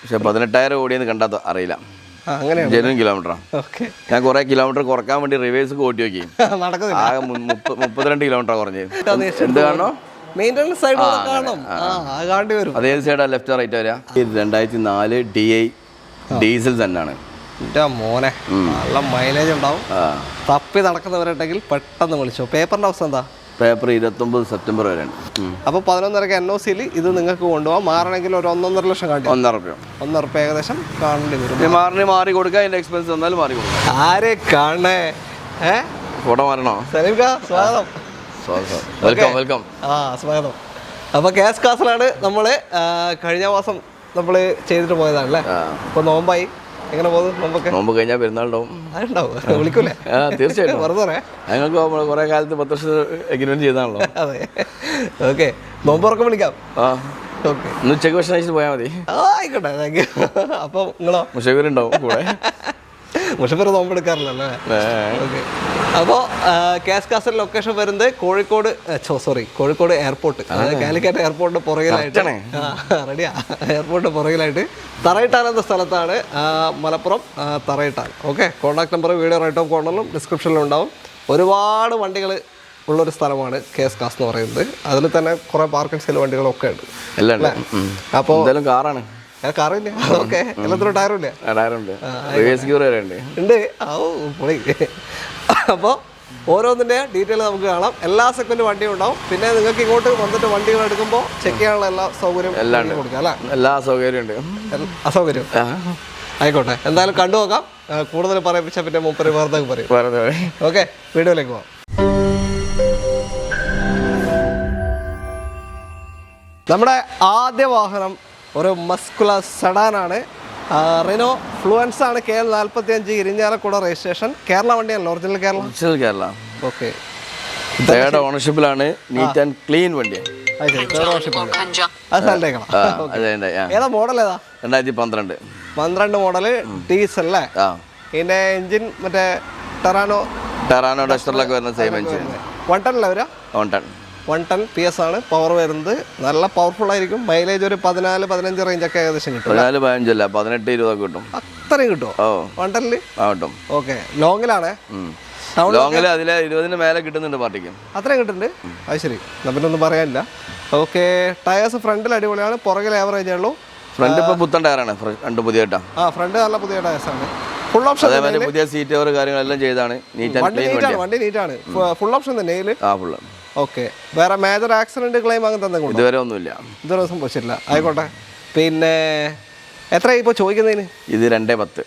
പക്ഷെ 18,000 ഓടിയെന്ന് കണ്ടാൽ അറിയില്ല. അങ്ങനെ ജെനുവൻ കിലോമീറ്ററാണ്. ഞാൻ കുറെ കിലോമീറ്റർ കുറക്കാൻ വേണ്ടി റിവേഴ്സ് ഓട്ടി നോക്കി. ആകെ 32 കിലോമീറ്റർ കുറഞ്ഞ്. എന്ത് കാണോ മെയിൻ്റനൻസ് സൈഡ് കാണണം. അതേത് സൈഡാ ലെഫ്റ്റ് റൈറ്റ് വരാ? 2004 DI ഡീസൽ തന്നെയാണ്. മോനെ നല്ല മൈലേജ് ഉണ്ടാവും. തപ്പി നടക്കുന്നവരുണ്ടെങ്കിൽ പെട്ടെന്ന് വിളിച്ചോ. പേപ്പറിന്റെ അവസ്ഥ എന്താ? പേപ്പർ 29 സെപ്റ്റംബർ വരെ ഉണ്ട്. അപ്പോൾ 11.5 NOCയിൽ ഇത് നിങ്ങൾക്ക് കൊണ്ടുപോകാം. മാറണമെങ്കിൽ ഒരു 1.5 ലക്ഷം കാട്ടി. 1.5 രൂപ ഏകദേശം കാണേണ്ടി വരും. മാറി കൊടുക്കുക. അതിന്റെ എക്സ്പെൻസ് വന്നാലും മാറി കൊടുക്കുക. ആരെ കാണേ? ഫോട്ടോ മാറണോ? സലീംക സ്വാഗതം. വെൽക്കം. സ്വാഗതം. അപ്പോൾ കേസ് കാസലാണ് നമ്മൾ കഴിഞ്ഞ മാസം നമ്മൾ ചെയ്തിട്ട് പോയതാണല്ലേ. അപ്പോൾ നോമ്പായി. എങ്ങനെ പോകുന്നു? നോമ്പ് കഴിഞ്ഞാൽ പെരുന്നാളുണ്ടാവും. വിളിക്കൂലേ? തീർച്ചയായിട്ടും. ഞങ്ങൾക്ക് കുറെ കാലത്ത് 10 വർഷം എഗ്രിമെന്റ് ചെയ്താണല്ലോ. അതെ. ഓക്കെ, നോമ്പ് ഉറക്കം വിളിക്കാം. ഓക്കെ, ഉച്ചയ്ക്ക് ഭക്ഷണം കഴിച്ചിട്ട് പോയാൽ മതി. ആയിക്കോട്ടെ, താങ്ക് യു. അപ്പം നിങ്ങളോ? മുഷഫീർ ഉണ്ടാവും കൂടെ. മുഷഫീർ നോമ്പ് എടുക്കാറില്ലല്ലേ? ഓക്കെ. അപ്പോൾ കേസ് കാസൽ ലൊക്കേഷൻ വരുന്നത് കോഴിക്കോട് എയർപോർട്ട്, അതായത് കാലിക്കറ്റ് എയർപോർട്ടിന് പുറകിലായിട്ട്. റെഡിയാ? എയർപോർട്ടിന് പുറകിലായിട്ട് തറയിട്ടാൻ എന്ന സ്ഥലത്താണ്. Malappuram Tharayittan. Okay, contact number video right of കോർണറിലും ഡിസ്ക്രിപ്ഷനിലും ഉണ്ടാവും. ഒരുപാട് വണ്ടികൾ ഉള്ളൊരു സ്ഥലമാണ് കേസ് കാസ് എന്ന് പറയുന്നത്. അതിൽ തന്നെ കുറേ പാർക്കിംഗ് സെയിൽ വണ്ടികളൊക്കെ ഉണ്ട്. അപ്പോൾ എന്തായാലും കാറാണ്. കാറില്ല. ഓക്കെ, എല്ലാത്തിനും ടയറുമില്ല. ഉണ്ട്. പൊളി. അപ്പോൾ ഓരോന്നിൻ്റെ ഡീറ്റെയിൽ നമുക്ക് കാണാം. എല്ലാ സെക്കൻഡും വണ്ടിയും ഉണ്ടാവും. പിന്നെ നിങ്ങൾക്ക് ഇങ്ങോട്ട് വന്നിട്ട് വണ്ടികൾ എടുക്കുമ്പോൾ ചെക്ക് ചെയ്യാനുള്ള എല്ലാ സൗകര്യവും കൊടുക്കാം അല്ലേ? എല്ലാ സൗകര്യം ഉണ്ട്. അസൗകര്യം ആയിക്കോട്ടെ. എന്തായാലും കണ്ടു നോക്കാം. കൂടുതൽ പറയിപ്പിച്ചാൽ പിന്നെ മൂപ്പര് വേറെ പറയും. ഓക്കെ, വീഡിയോയിലേക്ക് പോവാം. നമ്മുടെ ആദ്യ വാഹനം ഒരു മസ്കുലർ സെഡാനാണ്. റിനോ ഫ്ലുവൻസ് ആണ്. KL45 Irinjalakuda registration. കേരള വണ്ടിയാണല്ലോ? ഒറിജിനൽ കേരള. ഓക്കെ, തേർഡ് ഓണർഷിപ്പിലാണ്. നീറ്റ് ആൻഡ് ക്ലീൻ വണ്ടിയാണ്. ഏതാ മോഡൽ? ഏതാ? 2012 മോഡല്. ഡീസൽ അല്ലേ? ഇതിന്റെ എഞ്ചിൻ മറ്റേ ടെറാനോ ഡസ്റ്ററിലൊക്കെ വരുന്ന സെയിം എഞ്ചിൻ. 110 അല്ലേ വരാ? 110 PS ആണ് പവർ വരുന്നത്. നല്ല പവർഫുൾ ആയിരിക്കും. മൈലേജ് ഒരു 14-15 റേഞ്ചൊക്കെ ഏകദേശം കിട്ടും. 14-15 അല്ല, 18-20 കിട്ടും. അത്രയും കിട്ടുമോ 110? കിട്ടും. ഓക്കെ, ലോങ്ങിലാണ്. ലോങ്ങില് അതിലെ 20-ന് മേലെ കിട്ടുന്നുണ്ട് പാർട്ടിക്ക്. അത്രയും കിട്ടുന്നുണ്ട്. അത് ശരി, പിന്നെ ഒന്നും പറയാനില്ല. ഓക്കെ, ടയേഴ്സ് ഫ്രണ്ടിൽ അടിപൊളിയാണ്. പുറകിൽ ആവറേജ് ഉള്ളൂ. ഫ്രണ്ട് ഇപ്പൊ പുത്തൻ ടയറാണ്. രണ്ട് പുതിയ ഫ്രണ്ട് നല്ല പുതിയ ടയേഴ്സ് ആണ്. ഫുൾ ഓപ്ഷൻ, പുതിയ സീറ്റ് കവർ കാര്യങ്ങളെല്ലാം ചെയ്താണ്. വണ്ടി നീറ്റാണ്. ഫുൾ ഓപ്ഷൻ തന്നെ. ഓക്കെ, വേറെ മേജർ ആക്സിഡന്റ് ക്ലെയിം അങ്ങനത്തെ എന്തെങ്കിലും ഇതുവരെ ഒന്നുമില്ല. ഇതുവരെ സംഭവിച്ചില്ല. ആയിക്കോട്ടെ. പിന്നെ എത്രയായി ഇപ്പോൾ ചോദിക്കുന്നതിന്? ഇത് 210.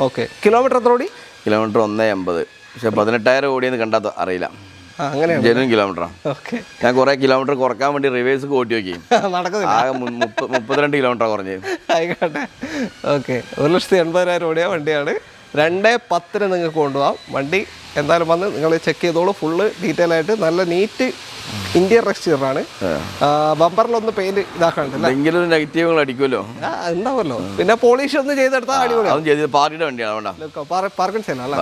ഓക്കെ, കിലോമീറ്റർ എത്ര ഓടി? കിലോമീറ്റർ 180. പക്ഷെ 18,000 ഓടിയെന്ന് കണ്ടാൽ അറിയില്ല. അങ്ങനെയാണ്. ജെനുവൻ കിലോമീറ്ററാണ്. ഓക്കെ, ഞാൻ കുറെ കിലോമീറ്റർ കുറക്കാൻ വേണ്ടി റിവേഴ്സ് ഓട്ടി നോക്കി. ആകെ 32 കിലോമീറ്റർ കുറഞ്ഞ്. ആയിക്കോട്ടെ. ഓക്കെ, 1,80,000 ഓടിയ വണ്ടിയാണ്. 210 നിങ്ങൾക്ക് കൊണ്ടുപോകാം. വണ്ടി എന്തായാലും വന്ന് നിങ്ങൾ ചെക്ക് ചെയ്തോളൂ. ഫുള്ള് ഡീറ്റെയിൽ ആയിട്ട് നല്ല നീറ്റ് ഇന്ത്യൻ എക്സ്റ്റീരിയറാണ്. ബമ്പറിലൊന്ന് പെയിന്റ് ഇതാക്കാണ്ടല്ലേ? നെഗറ്റീവുകൾ അടിക്കുമല്ലോ, ഉണ്ടാവുമല്ലോ. പിന്നെ പോളിഷ് ഒന്ന് ചെയ്തെടുത്താൽ അടിപൊളിയാണ്. പാർട്ടിയുടെ വണ്ടിയാണ്. പാർക്കിംഗ് സെയിൽ അല്ലേ?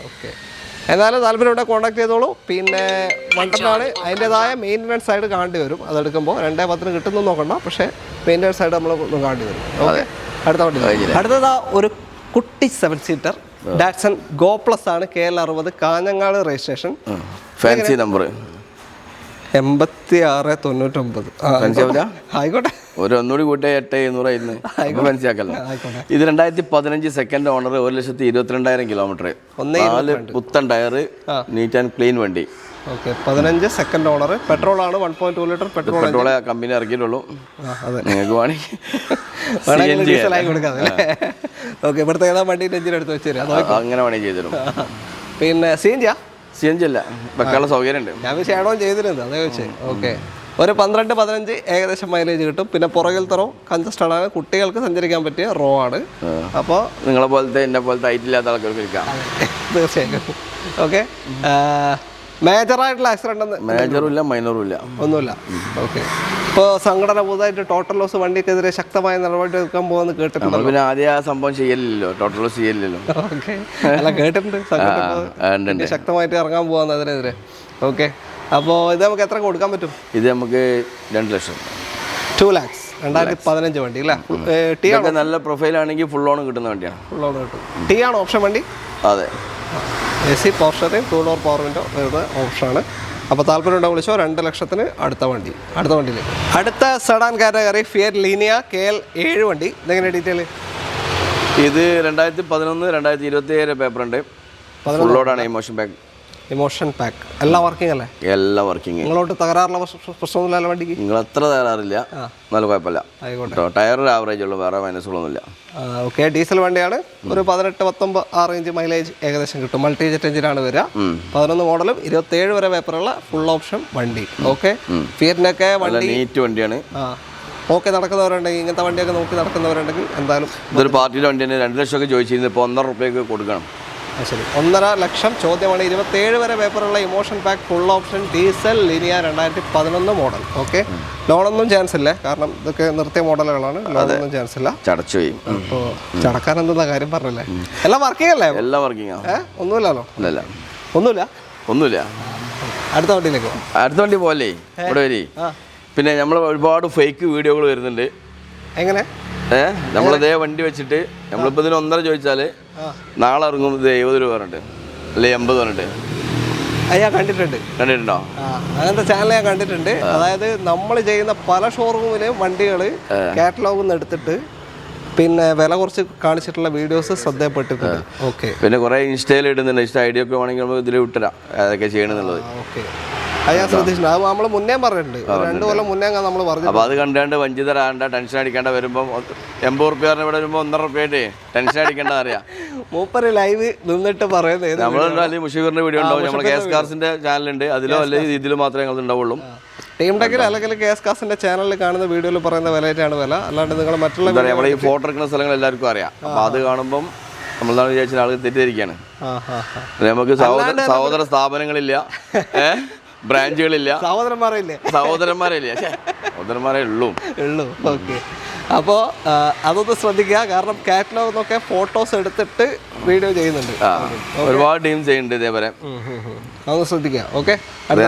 ഓക്കെ, എന്നാലും താല്പര്യമുണ്ടെ കോൺടാക്ട് ചെയ്തോളൂ. പിന്നെ വണ്ടനാണ്. അതിൻ്റെതായ മെയിൻ്റനൻസ് സൈഡ് കാണേണ്ടി വരും. അതെടുക്കുമ്പോൾ 210 കിട്ടുന്നു നോക്കണ്ട. പക്ഷേ മെയിൻ്റനൻസ് സൈഡ് നമ്മൾ കാണേണ്ടി വരും. ഓക്കെ, അടുത്ത വണ്ടി. അടുത്തതാ ഒരു കുട്ടി 7 സീറ്റർ ഡാറ്റ്സൺ ഗോ പ്ലസ് ആണ്. KL60 Kanhangad registration. Fancy number 8699. ആയിക്കോട്ടെ, ഒന്നുകൂടി കൂട്ടിയ 8700 മനസ്സിലാക്കല്ലോ. ഇത് 2015 സെക്കൻഡ് ഓണർ. 1,22,000 കിലോമീറ്റർ. 4 പുത്തൻ ടയർ. നീറ്റ് ആൻഡ് ക്ലീൻ വണ്ടി. Okay, 15 second owner. പെട്രോൾ ആണ്. 1.2 ലിറ്റർ പെട്രോളെ കമ്പനി ഇറക്കിയിട്ടുള്ളൂ. നിങ്ങൾക്ക് വേണമെങ്കിൽ ഡീസലായി കൊടുക്കാം. ഓക്കെ, ഇവിടുത്തെ ഏതാ വണ്ടി എഞ്ചിൻ എടുത്ത് വെച്ച് തരാം. അങ്ങനെ വേണമെങ്കിൽ ചെയ്തു തരും. പിന്നെ CNG അല്ല, വെക്കാനുള്ള സൗകര്യം ഉണ്ട്. ഞാൻ ഷേഡ് ഓൺ ചെയ്തിരുന്നത്, അതേ വെച്ച്. ഓക്കെ, ഒരു 12-15 ഏകദേശം മൈലേജ് കിട്ടും. പിന്നെ പുറകിലത്തെ റോ കൺജസ്റ്റഡ് ആണ്. കുട്ടികൾക്ക് സഞ്ചരിക്കാൻ പറ്റിയ റോ ആണ്. അപ്പോൾ നിങ്ങളെ പോലത്തെ എന്നെ പോലത്തെ ഹൈറ്റില്ലാത്ത ആൾക്കാർക്ക് ഇരിക്കാം. തീർച്ചയായും. Okay, മേജറായിട്ടുള്ള accident? മേജറും ഇല്ല, മൈനറും ഇല്ല, ഒന്നുമില്ല. ഓക്കെ, ഇപ്പോൾ സംഘടന പുതുതായിട്ട് ടോട്ടൽ ലോസ് വണ്ടിക്കെതിരെ ശക്തമായ നടപടി എടുക്കാൻ പോകുമെന്ന് കേട്ടിട്ടുണ്ട്. പിന്നെ ആദ്യം ആ സംഭവം ചെയ്യലില്ലല്ലോ, ടോട്ടൽ ലോസ് ചെയ്യലില്ലല്ലോ. ഓക്കെ, അല്ല കേട്ടിട്ടുണ്ട് ശക്തമായിട്ട് ഇറങ്ങാൻ പോകുന്ന അതിനെതിരെ. ഓക്കെ, അപ്പോൾ ഇത് നമുക്ക് എത്ര കൊടുക്കാൻ പറ്റും? ഇത് നമുക്ക് 2 ലക്ഷം. 2 lakhs. 2015 വണ്ടി അല്ലേ? ടി ഇതൊക്കെ നല്ല പ്രൊഫൈലാണെങ്കിൽ ഫുൾ ഓൺ കിട്ടുന്ന വണ്ടിയാണ്. ഫുൾ ഓൺ കിട്ടും. ടി ആണ് ഓപ്ഷൻ വണ്ടി. അതെ, AC power steering, 2 door power window വരുന്ന ഓപ്ഷനാണ്. അപ്പോൾ താല്പര്യം ഉണ്ടോ വിളിച്ചോ. 2 ലക്ഷത്തിന് അടുത്ത വണ്ടിയിലേക്ക്. അടുത്ത sedan category Fiat Linea KL 7 വണ്ടി. ഇതെങ്ങനെ ഡീറ്റെയിൽ? ഇത് 2011 2027 പേപ്പർ ഉണ്ട്. ഫുൾ ലോഡാണ്. ഇമോഷൻ പാക്ക് എല്ലാം വർക്കിംഗ് അല്ലേ? എല്ലാം വർക്കിംഗ്. നിങ്ങളോട്ട് തകരാറുള്ള പ്രശ്നമൊന്നുമില്ല വണ്ടിക്ക്? നിങ്ങൾ അത്ര തകരാറില്ല, നല്ല കുഴപ്പമില്ല. ആയിക്കോട്ടെ. ടയർ ആവറേജ് ഉള്ളൂ, വേറെ മൈനസുകളൊന്നുമില്ല. ഓക്കെ. ഡീസൽ വണ്ടിയാണ്. ഒരു 18-19 ആ റേഞ്ച് മൈലേജ് ഏകദേശം കിട്ടും. മൾട്ടി ജെറ്റ് എഞ്ചിനാണ് വരിക. 11 മോഡലും 27 വരെ പേപ്പറുള്ള ഫുൾ ഓപ്ഷൻ വണ്ടി. ഓക്കെ. ഫിയറ്റിനൊക്കെ വണ്ടി നീറ്റ് വണ്ടിയാണ്. ഓക്കെ. നടക്കുന്നവരുണ്ടെങ്കിൽ, ഇങ്ങനത്തെ വണ്ടിയൊക്കെ നോക്കി നടക്കുന്നവരുണ്ടെങ്കിൽ എന്തായാലും ഇതൊരു പാർട്ടിയുടെ വണ്ടിയാണ്. 2 ലക്ഷമൊക്കെ ചോദിച്ചിരുന്നു, ഇപ്പോൾ 1.5 രൂപയ്ക്ക് കൊടുക്കണം. ശരി, 1.5 ലക്ഷം ചോദ്യമാണ്. 27 വരെ പേപ്പറുള്ള emotion pack full option diesel Linea 2011 model. Okay. ലോണൊന്നും ചാൻസ് ഇല്ല, കാരണം ഇതൊക്കെ നിർത്തിയ മോഡലുകളാണ്. ലോണൊന്നും ചാൻസ് ഇല്ല. ചടച്ചു പോയി. അപ്പോൾ ചടക്കാൻ എന്താ കാര്യം പറഞ്ഞല്ലേ? എല്ലാം വർക്കിംഗ് അല്ലേ? എല്ലാം വർക്കിംഗ് ആണ്. ഒന്നുമില്ലല്ലോ? ഇല്ല, ഒന്നുമില്ല. അടുത്ത വണ്ടിയിലേക്ക് പോകാം. അടുത്ത വണ്ടി പോലെ ഇവിടെ വരി. പിന്നെ നമ്മൾ ഒരുപാട് ഫേക്ക് വീഡിയോകൾ വരുന്നുണ്ട്. എങ്ങനെ? നമ്മളിതേ വണ്ടി വെച്ചിട്ട് നമ്മളിപ്പോൾ ഇതിന് 1.5 ചോദിച്ചാൽ നാളെ ഇറങ്ങും ഇത് 70 രൂപ പറഞ്ഞിട്ട്, അല്ലെ 80 പറഞ്ഞിട്ട്. ഞാൻ കണ്ടിട്ടുണ്ടോ? അങ്ങനത്തെ ചാനൽ ഞാൻ കണ്ടിട്ടുണ്ട്. അതായത് നമ്മൾ ചെയ്യുന്ന പല ഷോറൂമിലും വണ്ടികൾ കാറ്റലോഗിൽ നിന്ന് എടുത്തിട്ട് പിന്നെ വില കുറച്ച് കാണിച്ചിട്ടുള്ള വീഡിയോസ് ശ്രദ്ധപ്പെട്ടിട്ടുണ്ട്. ഓക്കെ. പിന്നെ കുറെ ഇൻസ്റ്റയിൽ ഇടുന്നുണ്ട്. ഇഷ്ടം ഐഡിയ ഒക്കെ വേണമെങ്കിൽ നമ്മൾ ഇതിൽ വിട്ടുതരാം അതൊക്കെ ചെയ്യണമെന്നുള്ളത്. ഓക്കെ. അത് ഞാൻ ശ്രദ്ധിച്ചിട്ടുണ്ട്. അത് നമ്മൾ മുന്നേ പറഞ്ഞിട്ടുണ്ട്. 2 കൊല്ലം മുന്നേ നമ്മൾ പറഞ്ഞു. അപ്പോൾ അത് കണ്ടാണ്ട് വഞ്ചിതരാണ്ട, ടെൻഷൻ അടിക്കേണ്ട. വരുമ്പോൾ 80 റുപ്യ ഇവിടെ വരുമ്പോൾ 1.5 റുപ്യായിട്ട് ടെൻഷൻ അടിക്കേണ്ട അറിയാം. മൂപ്പര് ലൈവ് നിന്നിട്ട് പറയുന്നത് നമ്മൾ മുഷീറിന്റെ വീഡിയോ ഉണ്ടാവും. നമ്മൾ കേസ് കാർസിന്റെ ചാനലുണ്ട്, അതിലോ അല്ലെങ്കിൽ ഇതിലും മാത്രമേ ഞങ്ങൾ ഉണ്ടാവുള്ളൂ. ടീം ടെക്കിൽ അല്ലെങ്കിൽ കേസ് കാസിന്റെ ചാനലിൽ കാണുന്ന വീഡിയോയിൽ പറയുന്ന വിലയായിട്ടാണ് വില. അല്ലാണ്ട് നിങ്ങൾ മറ്റുള്ള നമ്മൾ ഈ ഫോട്ടോ എടുക്കുന്ന സ്ഥലങ്ങൾ എല്ലാവർക്കും അറിയാം. അപ്പോൾ അത് കാണുമ്പോൾ നമ്മളാണ് വിചാരിച്ച ആളുകൾ തെറ്റിദ്ധരിക്കുകയാണ്. നമുക്ക് സഹോദര സ്ഥാപനങ്ങളില്ല, ബ്രാഞ്ചുകളില്ല, സഹോദരന്മാരേ ഉള്ളൂ. ഓക്കെ. അപ്പോൾ അതൊന്ന് ശ്രദ്ധിക്കുക. കാരണം കാറ്റലോഗ് എന്നൊക്കെ ഫോട്ടോസ് എടുത്തിട്ട് വീഡിയോ ചെയ്യുന്നുണ്ട്. ഒരുപാട് ടീം ചെയ്യുന്നുണ്ട് ഇതേപോലെ. അതൊന്ന് ശ്രദ്ധിക്കുക. ഓക്കെ.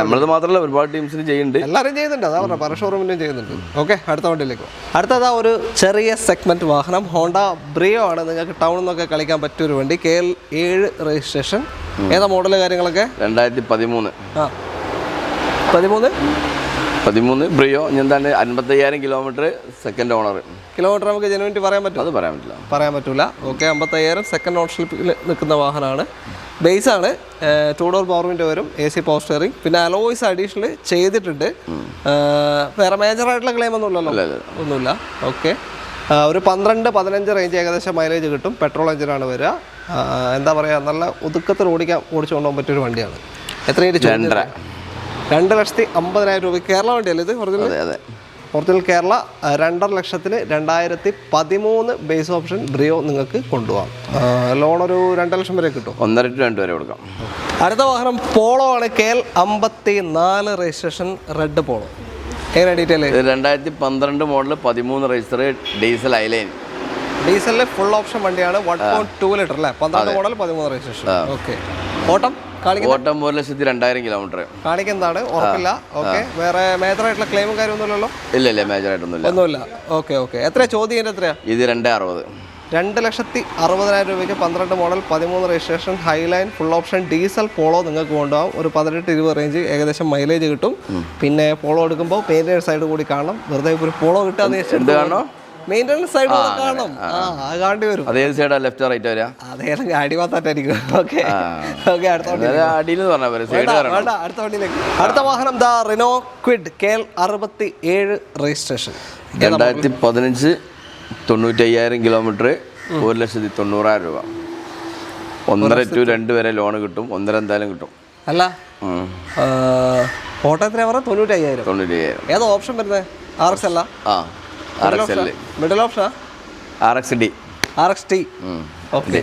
നമ്മളത് മാത്രമല്ല, ഒരുപാട് ടീംസിന് ചെയ്യുന്നുണ്ട്. എല്ലാവരും ചെയ്യുന്നുണ്ട്. അതാ പറഞ്ഞത്, പല ഷോറൂമിലും ചെയ്യുന്നുണ്ട്. ഓക്കെ. അടുത്ത വണ്ടിയിലേക്ക്. അടുത്തതാ ഒരു ചെറിയ സെഗ്മെന്റ് വാഹനം. ഹോണ്ട ബ്രിയോ ആണ്. നിങ്ങൾക്ക് ടൗണിൽ നിന്നൊക്കെ കളിക്കാൻ പറ്റിയൊരു വണ്ടി. KL 7 registration. ഏതാ മോഡല് കാര്യങ്ങളൊക്കെ? 2013. 13 ബ്രിയോ. എന്താണ് 55,000 കിലോമീറ്റർ, സെക്കൻഡ് ഓണർ. കിലോമീറ്റർ നമുക്ക് ജെനുവിനിറ്റി പറയാൻ പറ്റും? അത് പറയാൻ പറ്റില്ല. ഓക്കെ. 55,000 സെക്കൻഡ് ഓണർഷിപ്പിൽ നിൽക്കുന്ന വാഹനമാണ്. ബേസാണ്. 2 ഡോർ പവർ വിൻഡോ വരും. AC power steering. പിന്നെ അലോയ്സ് അഡീഷണൽ ചെയ്തിട്ടുണ്ട്. വേറെ മേജറായിട്ടുള്ള ക്ലെയിം ഒന്നുമില്ല. ഓക്കെ. ഒരു 12-15 റേഞ്ച് ഏകദേശം മൈലേജ് കിട്ടും. പെട്രോൾ എഞ്ചിനാണ് വരിക. എന്താ പറയുക, നല്ല ഒതുക്കത്തിൽ ഓടിച്ചു കൊണ്ടുപോകാൻ പറ്റിയൊരു വണ്ടിയാണ്. എത്രയായിട്ട്? 2,50,000 രൂപ. കേരള വണ്ടിയല്ലേ ഇത്? ഒറിജിനൽ കേരള. 2.5 ലക്ഷത്തിന് 2013 ബേസ് ഓപ്ഷൻ ബ്രിയോ നിങ്ങൾക്ക് കൊണ്ടുപോകാം. ലോൺ ഒരു 2 ലക്ഷം വരെ കിട്ടും. 1.5 to 2 വരെ കൊടുക്കാം. അടുത്ത വാഹനം പോളോ ആണ്. KL 54 registration, red Polo. എങ്ങനെ detail? 2012 model, 13 register, diesel highline. ഡീസലിലെ ഫുൾ ഓപ്ഷൻ വണ്ടിയാണ്. 1.2 ലിറ്റർ അല്ലേ? 12 മോഡൽ, 13 രജിസ്ട്രേഷൻ. ഓക്കെ. ഓട്ടം 1,02,000 കിലോമീറ്റർ കാണിക്കുന്നതാണ്. ഉറപ്പില്ല. ഓക്കെ. വേറെ മേജറായിട്ടുള്ള ക്ലെയിമും കാര്യമൊന്നുമില്ലല്ലോ? ഇല്ല, മേജറായിട്ടൊന്നുമില്ല. ഓക്കെ. എത്ര ചോദ്യം? എത്രയാ ഇത്? 2,60,000. 2,60,000 രൂപയ്ക്ക് 12 model, 13 registration, highline full option diesel Polo നിങ്ങൾക്ക് കൊണ്ടുപോകാം. ഒരു 18-20 റേഞ്ച് ഏകദേശം മൈലേജ് കിട്ടും. പിന്നെ പോളോ എടുക്കുമ്പോൾ പെയിന്റേഴ്സ് സൈഡ് കൂടി കാണണം. വെറുതെ ഒരു പോളോ കിട്ടാന്ന് മെയിൻ്റനൻസ് സൈഡ് കാണണം. കാണേണ്ടി വരും. അതേത് സൈഡാ? ലെഫ്റ്റ് റൈറ്റ് വരാ? അതേതെങ്കിലും അടി മാത്രമായിരിക്കും. ഓക്കെ. അടുത്ത വണ്ടിയിലേക്ക്. അടുത്ത വാഹനം ദാ Renault Kwid KL 67 registration. 2015, 95,000 kilometre, 1,90,000 രൂപ. 1.5 to 2 വരെ ലോൺ കിട്ടും. 1.5 എന്തായാലും കിട്ടും. അല്ല, ഓട്ടോ എത്ര പറഞ്ഞാൽ? 95,000. ഏതാ ഓപ്ഷൻ വരുന്നത്? RX അല്ല? മിഡിൽ ഓപ്ഷനാ? RXD. ഓക്കെ.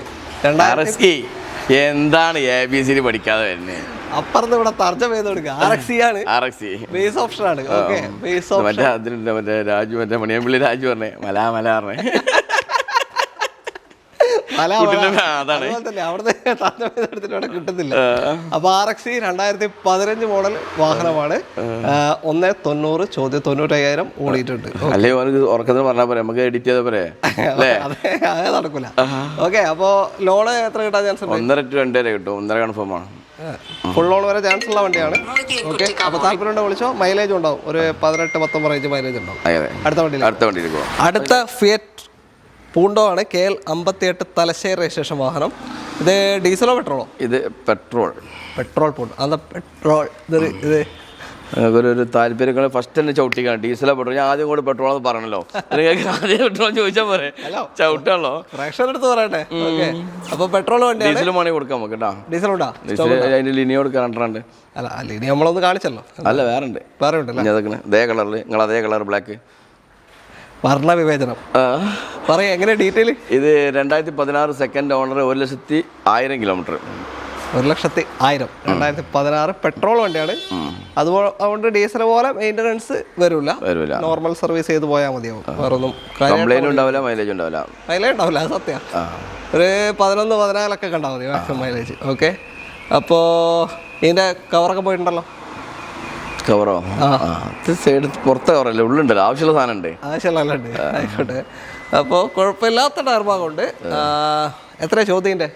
എന്താണ് ABCD പഠിക്കാതെ വരുന്നത്? അപ്പുറത്ത് ഇവിടെ തർജ്ജമ ചെയ്ത് കൊടുക്കുക. RXE ആണ്. ബേസ് ഓപ്ഷൻ ആണ്. ഓക്കെ. Base option. മറ്റേ രാജു, മണിയമ്പിള്ളി രാജു പറഞ്ഞേ മല പറഞ്ഞേ അതാണ് അതുപോലെ തന്നെ അവിടുത്തെ എടുത്തിട്ട് ഇവിടെ കിട്ടുന്നില്ല. അപ്പൊ RX 2015 മോഡൽ വാഹനമാണ്. 190 ചോദ്യം 95,000 ഓടിയിട്ടുണ്ട്. അല്ലേ ഉറക്കത്തിന് പറഞ്ഞാൽ പോലെ നമുക്ക് എഡിറ്റ് ചെയ്ത പോലെ അതെ നടക്കൂല. ഓക്കെ, അപ്പൊ ലോണ് എത്ര കിട്ടാൻ ചാൻസ് ഉണ്ട്? 1.5 to 2.5 കിട്ടും. 1.5 കൺഫേം ആണ്. ഫുൾ ലോൺ വരെ ചാൻസ് ഉള്ള വണ്ടിയാണ്. ഓക്കെ, അപ്പൊ താല്പര്യം വിളിച്ചോ. മൈലേജ് ഉണ്ടാവും, ഒരു 18-19 റേഞ്ച് മൈലേജ് ഉണ്ടാവും. അടുത്ത വണ്ടിയിൽ അടുത്ത ഫിയറ്റ് പൂണ്ടോ ആണ്. KL 58 തലശ്ശേരി രജിസ്ട്രേഷൻ വാഹനം. ഇത് ഡീസലോ പെട്രോളോ? ഇത് പെട്രോൾ പൂണ്ട്. അതാ പെട്രോൾ ഇത് ഒരു താല്പര്യങ്ങൾ ഫസ്റ്റ് തന്നെ ചവിട്ടിക്കാണ്. ഡീസലോ പെട്രോൾ? ഞാൻ ആദ്യം കൂടെ പെട്രോൾ എന്ന് പറഞ്ഞല്ലോ. ആദ്യം പെട്രോൾ ചോദിച്ചാൽ പോരെ, ചവിട്ടാണല്ലോ. പ്രേക്ഷകരുടെ അടുത്ത് പറയട്ടെ. അപ്പൊ പെട്രോൾ വണ്ടി ഡീസൽ മണി കൊടുക്കാം നമുക്ക് കേട്ടോ. ഡീസൽ ഉണ്ടാ? അതിന്റെ ലിനി കൊടുക്കാറുണ്ട്. അല്ല, ലിനി നമ്മളൊന്ന് കാണിച്ചല്ലോ. അല്ല, വേറെ ഉണ്ട്. അതേ കളറിൽ നിങ്ങൾ അതേ കളർ ബ്ലാക്ക് വർണ്ണ വിവേചനം പറയാ. എങ്ങനെ ഡീറ്റെയിൽ? ഇത് 2016 സെക്കൻഡ് ഓണർ, 1,01,000 കിലോമീറ്റർ. 1,01,000 2016 പെട്രോൾ വണ്ടിയാണ്. അതുകൊണ്ട് ഡീസൽ പോലെ മെയിൻ്റനൻസ് വരില്ല. നോർമൽ സർവീസ് ചെയ്ത് പോയാൽ മതിയാവും. വേറൊന്നും കംപ്ലൈന്റ് ഉണ്ടാവില്ല, മൈലേജ് ഉണ്ടാവില്ല. അത് സത്യം. ഒരു 11-14 കണ്ടാൽ മതി മാക്സിമം മൈലേജ്. ഓക്കെ, അപ്പോൾ ഇതിൻ്റെ കവറൊക്കെ പോയിട്ടുണ്ടല്ലോ? കവറോ? സൈഡ് പുറത്തെ കവറല്ലേ, ഉള്ളുണ്ടല്ലോ. ആവശ്യമുള്ള സാധനം ഉണ്ട്. ആവശ്യമുള്ള ആയിക്കോട്ടെ. അപ്പോൾ കുഴപ്പമില്ലാത്ത ടയർ ഭാഗമുണ്ട്. എത്ര ചോദ്യൻ്റെ?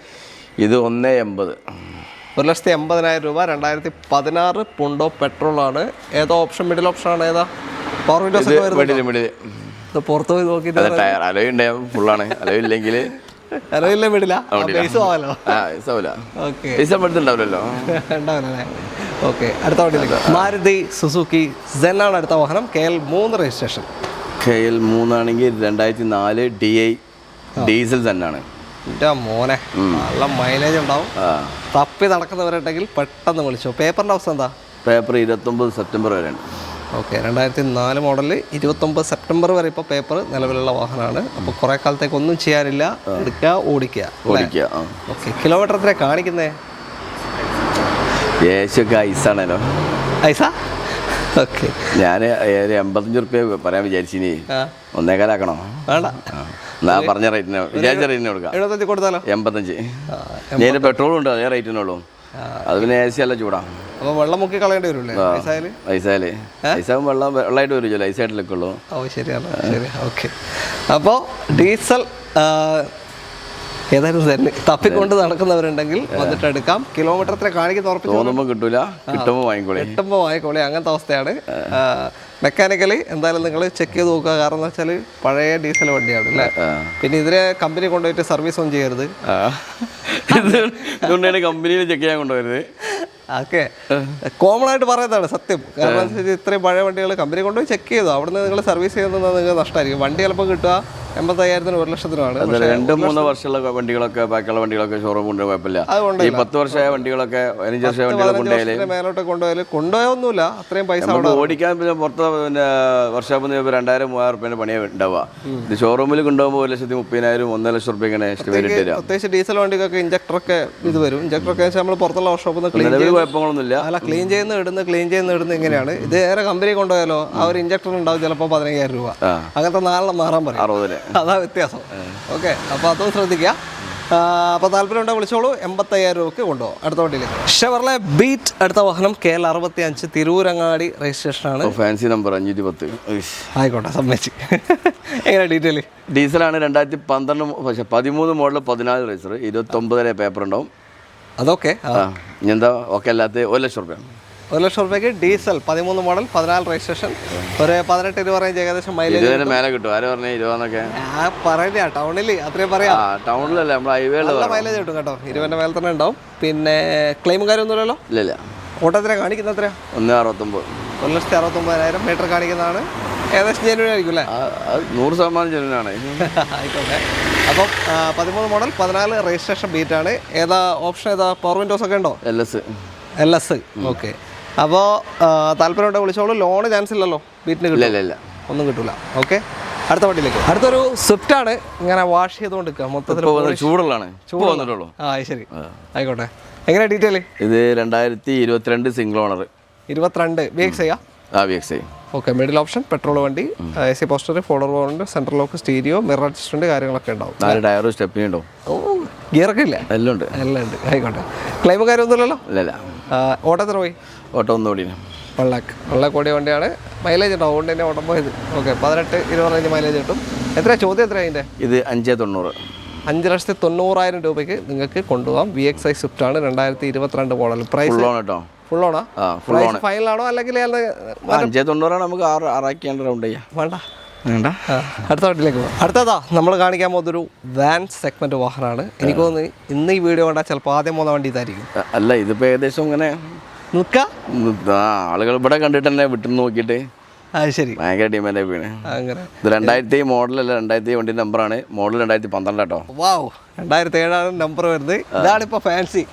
ഇത് 1,80,000. 1,80,000 രൂപ. 2016 പൂണ്ടോ പെട്രോളാണ്. ഏതോ ഓപ്ഷൻ? മിഡിൽ ഓപ്ഷൻ ആണ്. ഏതാ? പവർ വിൻഡോസ് ഒക്കെ വരുന്നത്? ഇത് പുറത്ത് പോയി നോക്കിയിട്ട് ടയർ അലോയിണ്ട് ഫുള്ളാണ്. അലോയില്ലെങ്കിൽ അലോയില്ലേ മിഡിലാ? പൈസ ആവാലോ. ഉണ്ടാവില്ലല്ലോ. ഉണ്ടാവില്ലേ? ഓക്കെ, അടുത്ത വണ്ടിയിലേക്ക്. മാരുതി സുസുക്കി സെൻ ആണ് അടുത്ത വാഹനം. KL 3 registration. KL 3 ആണെങ്കിൽ 2004 DI ഡീസൽ തന്നെയാണ്. എൻ്റെ മോനെ, നല്ല മൈലേജ് ഉണ്ടാവും. തപ്പി നടക്കുന്നവരുണ്ടെങ്കിൽ പെട്ടെന്ന് വിളിച്ചോ. പേപ്പറിൻ്റെ അവസ്ഥ എന്താ? പേപ്പർ 29 സെപ്റ്റംബർ വരെ ഉണ്ട്. ഓക്കെ, 2004 മോഡലിൽ 29 സെപ്റ്റംബർ വരെ ഇപ്പോൾ പേപ്പർ നിലവിലുള്ള വാഹനമാണ്. അപ്പോൾ കുറേ കാലത്തേക്ക് ഒന്നും ചെയ്യാനില്ല. എടുക്കുക, ഓടിക്കുക. ഓക്കെ, കിലോമീറ്റർ എത്ര കാണിക്കുന്നേ? ഏശൊക്കെ ഐസാണല്ലോ. ഐസാ? ഓക്കെ, ഞാൻ 85 റുപ്യ പറയാൻ വിചാരിച്ചിനി. 1.25 ആക്കണോ? വേണ്ട, പറഞ്ഞ റേറ്റിന് വിചാരിച്ച റേറ്റിന് കൊടുക്കാം. 75 കൊടുത്താലോ? 85. ഞാൻ പെട്രോളും ഉണ്ട്, അതേ റേറ്റിനുള്ളൂ. അത് പിന്നെ AC അല്ല ചൂടാ. അപ്പോൾ വെള്ളം മുക്കി കളയേണ്ടി വരുമല്ലേ ഐസാകും? വെള്ളമായിട്ട് വരുമല്ലോ, ഐസായിട്ടിലൊക്കെ ഉള്ളൂ. ഓ, ശരിയാണ്. ശരി, ഓക്കെ. അപ്പോൾ ഡീസൽ ഏതായാലും തന്നെ തപ്പിക്കൊണ്ട് നടക്കുന്നവരുണ്ടെങ്കിൽ വന്നിട്ട് എടുക്കാം. കിലോമീറ്റർ എത്ര കാണിക്കുന്ന ഉറപ്പിച്ചു കിട്ടൂല, കിട്ടുമ്പോൾ വാങ്ങിക്കോളി. അങ്ങനത്തെ അവസ്ഥയാണ്. മെക്കാനിക്കലി എന്തായാലും നിങ്ങൾ ചെക്ക് ചെയ്ത് നോക്കുക. കാരണം എന്താ വെച്ചാൽ പഴയ ഡീസൽ വണ്ടിയാണ് അല്ലേ. പിന്നെ ഇതിനെ കമ്പനി കൊണ്ടുപോയിട്ട് സർവീസ് ഒന്നും ചെയ്യരുത്. കമ്പനിയിൽ ചെക്ക് ചെയ്യാൻ കൊണ്ടുവരുന്നത്. ഓക്കെ, കോമൺ ആയിട്ട് പറയുന്നതാണ് സത്യം. കാരണം ഇത്രയും പഴയ വണ്ടികൾ കമ്പനി കൊണ്ടുപോയി ചെക്ക് ചെയ്തു. അവിടുന്ന് നിങ്ങൾ സർവീസ് ചെയ്യുന്നത് നിങ്ങൾക്ക് നഷ്ടമായിരിക്കും. വണ്ടി ചിലപ്പോൾ കിട്ടുക 85,000-നും 1,00,000-നുമാണ്. 2-3 വർഷമുള്ള വണ്ടികളൊക്കെ, ബാക്കിയുള്ള വണ്ടികളൊക്കെ ഷോറൂം കൊണ്ട് കുഴപ്പമില്ല. ഈ 10 വർഷമായ വണ്ടികളൊക്കെ, 15 വർഷമായ വണ്ടികളെ മേലോട്ട് കൊണ്ടുപോയൊന്നുമില്ല. അത്രയും പൈസ ഓടിക്കാൻ. പിന്നെ പുറത്ത് പിന്നെ വർഷാപ്പിൽ 2,000-3,000 റുപ്യേൻ്റെ പണിയാണ് ഉണ്ടാവുക. ഇത് ഷോറൂമിൽ കൊണ്ടുപോകുമ്പോൾ 1,30,000 1,00,000 റുപ്യ ഇങ്ങനെ എസ്റ്റിമേറ്റ് തരാം. പ്രത്യേകിച്ച് ഡീസൽ വണ്ടിക്കൊക്കെ ഇഞ്ചക്ടറൊക്കെ ഇത് വരും. ഇഞ്ചക്ടറൊക്കെ നമ്മൾ പുറത്തുള്ള വർഷോപ്പിൽ നിന്ന് കുഴപ്പങ്ങളൊന്നുമില്ല. അല്ല, ക്ലീൻ ചെയ്യുന്ന ഇടുന്ന ഇങ്ങനെയാണ്. ഇത് ഏറെ കമ്പനി കൊണ്ടുപോയാലോ ആ ഒരു ഇഞ്ചക്ടർ ഉണ്ടാവും ചിലപ്പോൾ 15,000 രൂപ. അങ്ങനത്തെ 4 മാറാൻ പറയും. 60. അതാ വ്യത്യാസം. ഓക്കെ, അപ്പോൾ അതും ശ്രദ്ധിക്കുക. അപ്പോൾ താല്പര്യം ഉണ്ടെങ്കിൽ വിളിച്ചോളൂ. 85,000 രൂപയ്ക്ക് കൊണ്ടുപോകും. അടുത്ത വണ്ടിയിലേക്ക് ഷെവർലെ ബീറ്റ് അടുത്ത വാഹനം. KL 65 തിരൂരങ്ങാടി രജിസ്ട്രേഷനാണ്. Fancy number 510. ആയിക്കോട്ടെ, സമ്മതിച്ച്. എങ്ങനെ ഡീറ്റെയിൽ? ഡീസലാണ്. 2013 മോഡൽ, 14 രജിസ്റ്റർ, 29 പേപ്പർ ഉണ്ടാവും. അതൊക്കെ എന്താ ഓക്കെ അല്ലാത്ത 1,00,000 രൂപ. 1,00,000 രൂപയ്ക്ക് ഡീസൽ 13 മോഡൽ 14 രജിസ്ട്രേഷൻ. ഒരു 18-20 റേഞ്ച് ഏകദേശം മൈലേജ് മേലെ കിട്ടും. ആര് പറഞ്ഞു 20? പറയാ ടൗണിൽ അത്രയും പറയാം. ടൗണിലല്ലേ, നമ്മൾ ഹൈവേയിലുള്ള മൈലേജ് കിട്ടും കേട്ടോ. 20 മേലെ തന്നെ ഉണ്ടാവും. പിന്നെ ക്ലെയിമും കാര്യമൊന്നുമില്ലല്ലോ? ഇല്ല. ഓട്ടത്തിനെ കാണിക്കുന്ന എത്രയാ? 1,69. 1,69,000 മീറ്റർ കാണിക്കുന്നതാണ്. ഏകദേശം ജെന്യൂൻ ആയിരിക്കും അല്ലേ? 100% ജെന്യൂനാണ്. ആയിക്കോട്ടെ. അപ്പം 13 മോഡൽ 14 രജിസ്ട്രേഷൻ ബീറ്റാണ്. ഏതാ ഓപ്ഷൻ? ഏതാ? പവർ വിൻഡോസ് ഒക്കെ ഉണ്ടോ? LS. ഓക്കെ, അപ്പോൾ താല്പര്യം ഉണ്ടെങ്കിൽ വിളിച്ചോളൂ. ലോണ് ചാൻസ് ഇല്ലല്ലോ ബീറ്റിന്? കിട്ടില്ല, ഒന്നും കിട്ടില്ല. ഓക്കെ, അടുത്ത വണ്ടിയിലേക്ക്. അടുത്തൊരു സ്വിഫ്റ്റ് ആണ്. ഇങ്ങനെ വാഷ് ചെയ്തുകൊണ്ട് നിൽക്കുക. മൊത്തത്തിൽ ചൂടുള്ളതാണ്. ശരി, ആയിക്കോട്ടെ. എങ്ങനെ ഡീറ്റെയിൽ? ഇത് 2022 single owner. 22 VXI. VXI. Okay, middle option, petrol വണ്ടി, AC പോസ്റ്റർ, ഫോൾഡർ ബോണ്ട്, central lock, stereo, mirror adjustment കാര്യങ്ങളൊക്കെ ഉണ്ടാവും. 4 ടയറും സ്റ്റെപ്പിനും ഉണ്ടാവും. ഓ, ഗിയറൊക്കെ ഇല്ല? എല്ലാം ഉണ്ട്. എല്ലാം ഉണ്ട്. ആയിക്കോട്ടെ. ക്ലെയിമും കാര്യമൊന്നുമില്ലല്ലോ? ഇല്ല. ഓട്ടോ എത്ര പോയി? ഓട്ടോ 1 ഓടി. 1 lakh. 1 lakh ഓടിയ വണ്ടിയാണ്. മൈലേജ് ഉണ്ടോ? അതുകൊണ്ട് തന്നെ ഓട്ടം പോയത്. ഓക്കെ, 18-20 റേഞ്ച് മൈലേജ് കിട്ടും. എത്രയാ ചോദ്യം? എത്രയാണ് അതിൻ്റെ? ഇത് 5,90,000. 5,90,000 രൂപയ്ക്ക് നിങ്ങൾക്ക് കൊണ്ടുപോകാം. VXi സ്വിഫ്റ്റ് ആണ്, 2022 മോഡൽ. പ്രൈസ് ഫുൾ ഓണോ? ഫൈനലാണോ അല്ലെങ്കിൽ 5,90,000 നമുക്ക് 6 റൗണ്ട് ചെയ്യാം. വേണ്ട. അടുത്ത വണ്ടിയിലേക്ക് പോകാം. അടുത്തതാ നമ്മൾ കാണിക്കാൻ പോകുന്നൊരു വാൻ സെഗ്മെന്റ് വാഹനമാണ്. എനിക്ക് തോന്നുന്നു ഇന്ന് ഈ വീഡിയോ കണ്ടാൽ ചിലപ്പോൾ ആദ്യം പോകുന്ന വണ്ടി ഇതായിരിക്കും. അല്ല, ഇതിപ്പോൾ ഏകദേശം ഇങ്ങനെ ആളുകൾ ഇവിടെ കണ്ടിട്ട് തന്നെ വിട്ടു നോക്കിയിട്ട് ശരി ഭയങ്കര ഡിമാൻഡ് വീണ്. അങ്ങനെ ഇത് 2000 മോഡലല്ല, 2000 വണ്ടി നമ്പറാണ്. മോഡൽ 2012 കേട്ടോ. വാവ്, 2007 നമ്പർ വരുന്നത്. ഇതാണ് ഇപ്പൊ ഫാൻസി.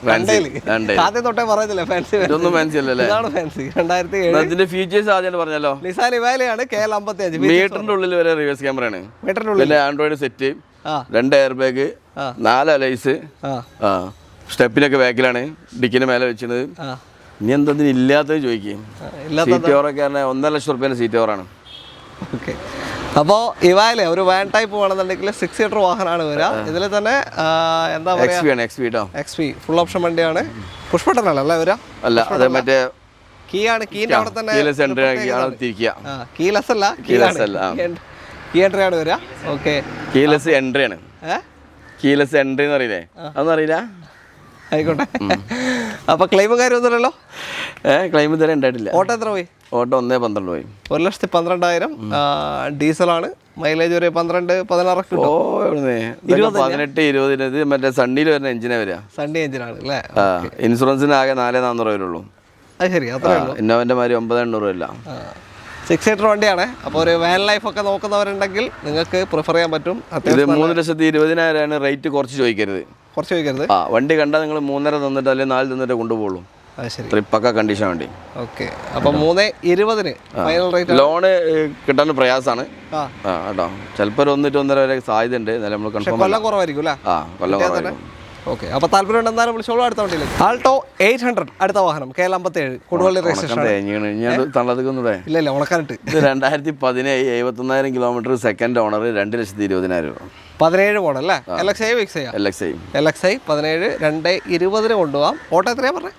ആദ്യം തൊട്ടേ പറയുന്നില്ല ഫാൻസി. ഇതൊന്നും ഫാൻസി അല്ലല്ലേ? ഇതാണ് ഫാൻസി. 2007. ഇതിന്റെ ഫീച്ചേഴ്സ് ആദ്യം പറഞ്ഞല്ലോ. നിസാൻ ഇവാലയാണ്. KL55. മീറ്ററിന്റെ ഉള്ളിൽ വരെ റിവേഴ്സ് ക്യാമറയാണ്. പിന്നെ ആൻഡ്രോയിഡ് സെറ്റ്, 2 എയർ ബാഗ്, 4 അലൈസ്, സ്റ്റെപ്പിനൊക്കെ ബാക്കിലാണ്, ഡിക്കിന് മേലെ വെച്ചത്. ഇനി എന്തെങ്കിലും ഇല്ലാത്തത് ചോദിക്കും. സീറ്റ് ഓവറൊക്കെ 1.5 ലക്ഷം റുപ്യേൻ്റെ സീറ്റ് ഓവറാണ്. ഓക്കെ, അപ്പോൾ ഇവാലെ ഒരു വാൻ ടൈപ്പ് വേണമെന്നുണ്ടെങ്കിൽ 6 സീറ്റർ വാഹനമാണ് വരിക. ഇതിൽ തന്നെ എന്താ പറയുക, XV ഫുൾ ഓപ്ഷൻ വണ്ടിയാണ്. പുഷ് ബട്ടൺ അല്ലേ വരിക? അല്ല, അത് മറ്റേ കീയാണ്. കീൻ്റെ അവിടെ തന്നെ കീലെസ് അല്ല, കീ എൻട്രി ആണ് വരിക. ഓക്കെ, കീലെസ് എൻട്രി ആണ്. കീലെസ് എൻട്രി എന്ന് അറിയില്ലേ? അതൊന്നും അറിയില്ല. ആയിക്കോട്ടെ. അപ്പൊ ക്ലെയിമും കാര്യമൊന്നുമില്ലല്ലോ? ക്ലെയിം ഇതുവരെ ഉണ്ടായിട്ടില്ല. ഓട്ടോ എത്ര പോയി? ഓട്ടോ 1.12 പോയി. 1,12,000. ഡീസലാണ്. മൈലേജ് ഒരു 12-16 കിട്ടും. 18-20 മറ്റേ സണ്ണിയിൽ വരുന്ന എഞ്ചിനാ വരിക. സണ്ണി എഞ്ചിനാണ് അല്ലേ? ഇൻഷുറൻസിന് ആകെ 4,400 വരുള്ളൂ. അത് ശരി, അത്രേ ഉള്ളൂ. ഇന്നോവന്റെ മാതിരി 9,800 ഇല്ല. 6 സീറ്റർ വണ്ടിയാണ്. അപ്പോൾ ഒരു വാൻ ലൈഫ് ഒക്കെ നോക്കുന്നവരുണ്ടെങ്കിൽ നിങ്ങൾക്ക് പ്രിഫർ ചെയ്യാൻ പറ്റും. ഇത് 3,20,000 റേറ്റ്. കുറച്ച് ചോദിക്കരുത്. വണ്ടി കണ്ടാൽ നിങ്ങൾ 3.5 തന്നിട്ട് അല്ലെങ്കിൽ 4 തന്നിട്ട് കൊണ്ടുപോകുള്ളൂ. ട്രിപ്പൊക്കെ കണ്ടീഷൻ വണ്ടി. ഓക്കെ, അപ്പം 3,20,000 ഫൈനൽ റേറ്റ്. ലോണ് കിട്ടാൻ പ്രയാസമാണ് കേട്ടോ. ചിലപ്പോൾ 1-1.5 വരെ സാധ്യത ഉണ്ട്. നമ്മൾ കൺഫേം കൊല്ലം കുറവായിരിക്കും അല്ലേ? കൊല്ലം കുറവായിരിക്കും. ഓക്കെ, അപ്പോൾ താല്പര്യം എന്തായാലും വിളിച്ചോളൂ. അടുത്ത വണ്ടിയിലേക്ക് ആൾട്ടോ 800 അടുത്ത വാഹനം. KL57 Koduvally registration. ഇല്ല, ഉണക്കാനിട്ട്. ഇത് 2017 71,000 കിലോമീറ്റർ, സെക്കൻഡ് ഓണർ, 2,20,000 രൂപ. 17 മോഡൽ അല്ലേ? LXi LXi 17 2,20,000 കൊണ്ടുപോകാം. ഓട്ടോ എത്രയാ പറഞ്ഞത്?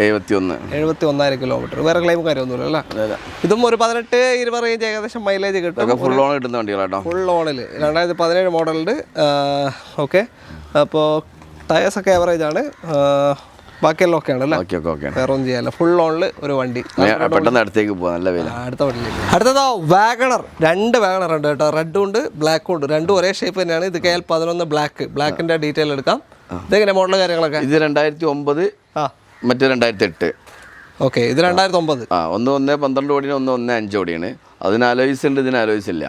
71,000 കിലോമീറ്റർ. വേറെ ക്ലെയിം കാര്യമൊന്നുമില്ല അല്ലേ? ഇതും ഒരു 18-20 റേഞ്ച് ഏകദേശം മൈലേജ് കിട്ടും. ഫുൾ ഓൺ കിട്ടുന്ന വണ്ടികളാട്ടോ. ഫുൾ ഓണിൽ 2017 മോഡലുണ്ട്. ഓക്കെ, അപ്പോൾ ടയേഴ്സൊക്കെ ആവറേജ് ആണ്. ബാക്കിയെല്ലാം ഓക്കെ ആണല്ലേ? വേറെ ഒന്നും ചെയ്യാല്ല. ഫുൾ ഓണിൽ ഒരു വണ്ടി. പെട്ടെന്ന് അടുത്തേക്ക് പോകാം. നല്ല വില. അടുത്ത വണ്ടിയിലേക്ക്. അടുത്തതോ വാഗണർ. 2 വാഗണർ ഉണ്ട് കേട്ടോ. റെഡും ഉണ്ട് ബ്ലാക്കും ഉണ്ട്. രണ്ടും ഒരേ ഷേപ്പ് തന്നെയാണ്. ഇത് KL11 ബ്ലാക്കിന്റെ ഡീറ്റെയിൽ എടുക്കാം. ഇതെങ്ങനെ മോഡൽ കാര്യങ്ങളൊക്കെ? ഇത് 2009, മറ്റേ 2008. ഓക്കെ, ഇത് 2009. ഒന്ന് 1.12 ഓടിയാണ്, ഒന്ന് 1.5 ഓടിയാണ്. അതിന് അലോയ്സ് ഉണ്ട്, ഇതിന് അലോയ്സ് ഇല്ല.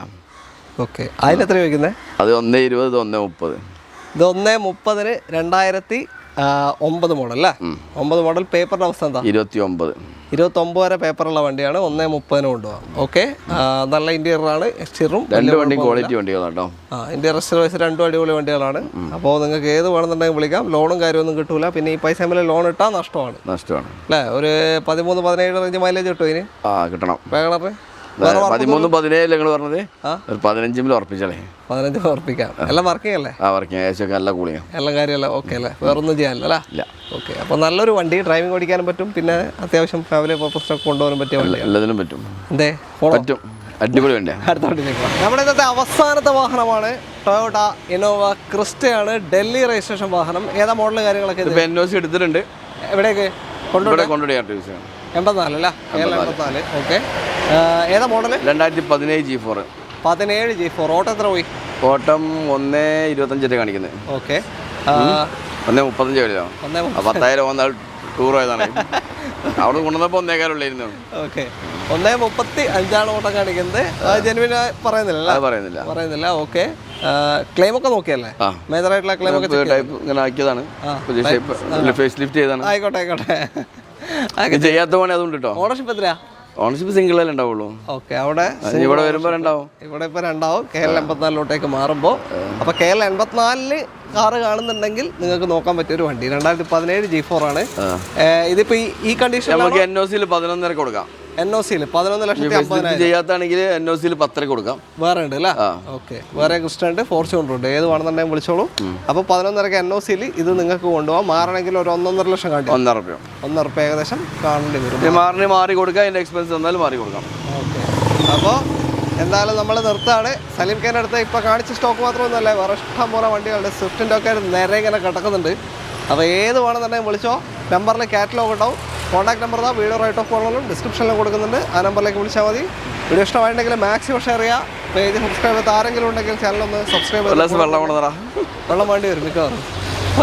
ഓക്കെ, അതിനെത്ര ചോദിക്കുന്നത്? അത് 1.20, ഇത് 1.30. ഇത് 1.30-ന് 2009 മോഡൽ അല്ലേ? 9 മോഡൽ. പേപ്പറിന്റെ അവസ്ഥ എന്താ? 29 വരെ പേപ്പറുള്ള വണ്ടിയാണ്. 1.30-ന് കൊണ്ടുപോകാം. ഓക്കെ, നല്ല ഇന്റീരിയർ ആണ്. എക്സ്റ്റീരിയറും ക്വാളിറ്റി വണ്ടികളാട്ടോ. ഇന്റീരിയർ എക്സ്റ്റീരിയർ വൈസ് 2 അടിപൊളി വണ്ടികളാണ്. അപ്പോൾ നിങ്ങൾക്ക് ഏത് വേണമെന്നുണ്ടെങ്കിൽ വിളിക്കാം. ലോണും കാര്യമൊന്നും കിട്ടൂല. പിന്നെ ഈ പൈസ മേലെ ലോൺ ഇട്ടാൽ നഷ്ടമാണ് അല്ലേ? ഒരു 13-17 റേഞ്ച് മൈലേജ് കിട്ടും ഇതിന്. കിട്ടണം. വാഗണറിന് 13-17 നിങ്ങൾ പറഞ്ഞത്? ഒരു 15 ഉറപ്പിച്ചാലേ. 15 ഉറപ്പിക്കാം. എല്ലാം വർക്കിംഗ് അല്ലേ? നല്ല കൂളിങ് എല്ലാം കാര്യമല്ല. ഓക്കെ അല്ലേ? വേറൊന്നും ചെയ്യാനല്ല. ഓക്കെ, അപ്പോൾ നല്ലൊരു വണ്ടി. ഡ്രൈവിംഗ് ഓടിക്കാനും പറ്റും. പിന്നെ അത്യാവശ്യം ഫാമിലി പർപ്പസിനൊക്കെ കൊണ്ടുപോകാൻ പറ്റിയ വണ്ടി. എല്ലാത്തിനും പറ്റും. എന്തേ പറ്റും. അടിപൊളി വണ്ടിയാണ്. അടുത്ത വണ്ടിയിലേക്ക്. നമ്മുടെ ഇന്നത്തെ അവസാനത്തെ വാഹനമാണ് ടൊയോട്ട ഇന്നോവ ക്രിസ്റ്റയാണ്. ഡൽഹി രജിസ്ട്രേഷൻ വാഹനം. ഏതാ മോഡൽ കാര്യങ്ങളൊക്കെ? NOC എടുത്തിട്ടുണ്ട്. എവിടേക്ക് കൊണ്ടുപോയി? 84 അല്ലേ? 84. ഓക്കെ, ഏതാ മോഡൽ? 2017 G4. 17 G4. ഓട്ടം എത്ര പോയി? ഓട്ടം 1.25 കാണിക്കുന്നത്. ഓക്കെ, 1.35 വരിക. 10,000 ടൂർ പോയതാണ്. അവിടെ കൊണ്ടുവന്നപ്പോൾ 1.25 ഓക്കെ, 1.35 ഓട്ടം കാണിക്കുന്നത്. ജെനുവിൻ പറയുന്നില്ല. ഓക്കെ, ക്ലെയിം ഒക്കെ നോക്കിയല്ലേ? മേജർ ആയിട്ടുള്ള ക്ലെയിം ഒക്കെ ഇങ്ങനെ ആക്കിയതാണ്. ഫേസ് ലിഫ്റ്റ് ചെയ്താണ്. ആയിക്കോട്ടെ. ചെയ്യാത്ത പണി അതുകൊണ്ട് കേട്ടോ. ഓണർഷിപ്പ് എത്രയാ? ഓണർഷിപ്പ് സിംഗിൾ അല്ലേ ഉണ്ടാവുള്ളൂ. ഓക്കെ, അവിടെ ഇവിടെ വരുമ്പോൾ ഉണ്ടാവും. ഇവിടെ ഇപ്പോൾ രണ്ടാവും. KL84 മാറുമ്പോൾ. അപ്പോൾ KL84 കാറ് കാണുന്നുണ്ടെങ്കിൽ നിങ്ങൾക്ക് നോക്കാൻ പറ്റിയ ഒരു വണ്ടി. 2017 G4 ആണ്. ഇതിപ്പോ ഈ കണ്ടീഷൻ നമുക്ക് NOC 11.5 കൊടുക്കാം. NOC 11,50,000 ചെയ്യാത്താണെങ്കിൽ NOC 10 കൊടുക്കാം. വേറെ ഉണ്ട് അല്ലേ? ഓക്കെ, വേറെ ക്രിസ്റ്റ ഉണ്ട്, ഫോർച്യൂണർ ഉണ്ട്, ഏത് വേണമെന്നുണ്ടെങ്കിൽ വിളിച്ചോളൂ. അപ്പോൾ 11.5 NOC ഇത് നിങ്ങൾക്ക് കൊണ്ടുപോകാം. മാറണമെങ്കിൽ ഒരു 1.5 ലക്ഷം കാണ്ടി, 1.5 റുപ്യ ഏകദേശം കാണേണ്ടി വരും. മാറി കൊടുക്കാം, അതിൻ്റെ എക്സ്പെൻസ് വന്നാലും മാറി കൊടുക്കാം. ഓക്കെ, അപ്പോൾ എന്തായാലും നമ്മൾ നിർത്താണ്. സലീം ഖാൻ്റെ അടുത്ത് ഇപ്പോൾ കാണിച്ച സ്റ്റോക്ക് മാത്രമൊന്നുമല്ല, വേറെ ഇഷ്ടം പോലെ വണ്ടികളുണ്ട്. സ്വിഫ്റ്റിൻ്റെ ഒക്കെ നേരെ ഇങ്ങനെ കിടക്കുന്നുണ്ട്. അപ്പോൾ ഏത് വേണമെന്നുണ്ടെങ്കിൽ വിളിച്ചോ. നമ്പറിൽ കാറ്റലോഗ് ഉണ്ടാവും. കോൺടാക്ട് നമ്പർ ഇതാ, വീഡിയോ റൈറ്റ് ഓഫ് കോളും ഡിസ്ക്രിപ്ഷനിലും കൊടുക്കുന്നുണ്ട്. ആ നമ്പറിലേക്ക് വിളിച്ചാൽ മതി. വീഡിയോ ഇഷ്ടമായിട്ടുണ്ടെങ്കിൽ മാക്സിമം ഷെയർ ചെയ്യുക. പേജ് സബ്സ്ക്രൈബ് ചെയ്ത് ആരെങ്കിലും ഉണ്ടെങ്കിൽ ചാനലൊന്ന് സബ്സ്ക്രൈബ് ചെയ്ത് വെള്ളം വേണ്ടി വരും മിക്കവാറും.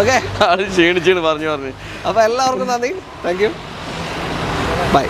ഓക്കെ, ക്ഷീണിച്ചാണ് പറഞ്ഞു. അപ്പോൾ എല്ലാവർക്കും നന്ദി, താങ്ക് യു, ബൈ.